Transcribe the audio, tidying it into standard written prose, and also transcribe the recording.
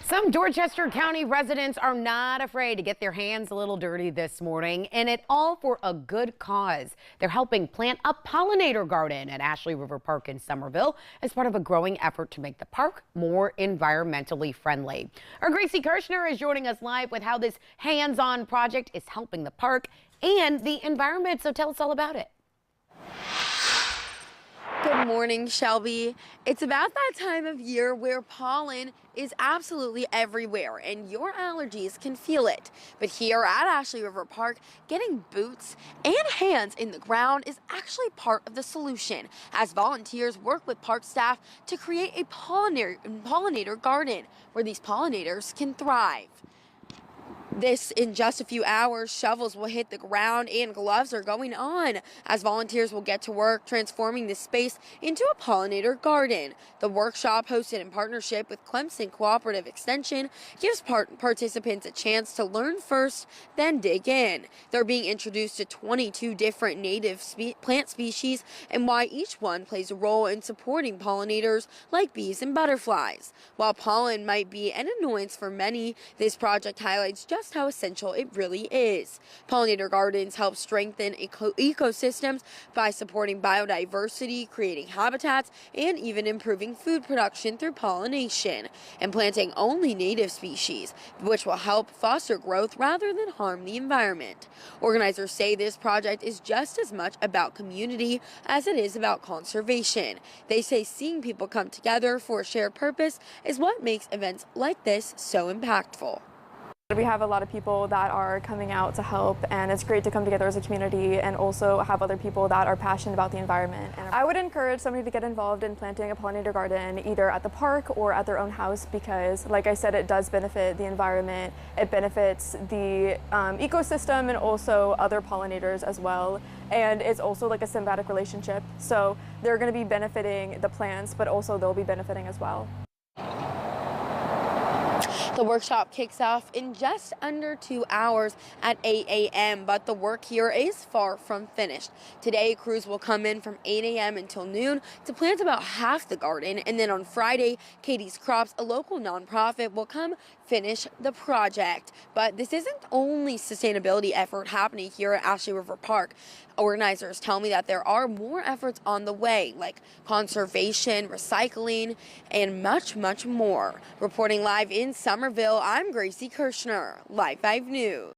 Some Dorchester County residents are not afraid to get their hands a little dirty this morning, and it all for a good cause. They're helping plant a pollinator garden at Ashley River Park in Somerville as part of a growing effort to make the park more environmentally friendly. Our Gracie Kirshner is joining us live with how this hands-on project is helping the park and the environment, so tell us all about it. Good morning, Shelby. It's about that time of year where pollen is absolutely everywhere and your allergies can feel it. But here at Ashley River Park, getting boots and hands in the ground is actually part of the solution as volunteers work with park staff to create a pollinator garden where these pollinators can thrive. This in just a few hours, shovels will hit the ground and gloves are going on as volunteers will get to work transforming this space into a pollinator garden. The workshop, hosted in partnership with Clemson Cooperative Extension, gives participants a chance to learn first, then dig in. They're being introduced to 22 different native plant species and why each one plays a role in supporting pollinators like bees and butterflies. While pollen might be an annoyance for many, this project highlights just how essential it really is. Pollinator gardens help strengthen ecosystems by supporting biodiversity, creating habitats, and even improving food production through pollination, and planting only native species, which will help foster growth rather than harm the environment. Organizers say this project is just as much about community as it is about conservation. They say seeing people come together for a shared purpose is what makes events like this so impactful. We have a lot of people that are coming out to help, and it's great to come together as a community and also have other people that are passionate about the environment. And I would encourage somebody to get involved in planting a pollinator garden either at the park or at their own house because, like I said, it does benefit the environment. It benefits the ecosystem and also other pollinators as well. And it's also like a symbiotic relationship. So they're going to be benefiting the plants, but also they'll be benefiting as well. The workshop kicks off in just under 2 hours at 8 a.m., but the work here is far from finished. Today, crews will come in from 8 a.m. until noon to plant about half the garden, and then on Friday, Katie's Crops, a local nonprofit, will come finish the project. But this isn't only sustainability effort happening here at Ashley River Park. Organizers tell me that there are more efforts on the way, like conservation, recycling, and much, much more. Reporting live in Somerville, I'm Gracie Kirshner, Live 5 News.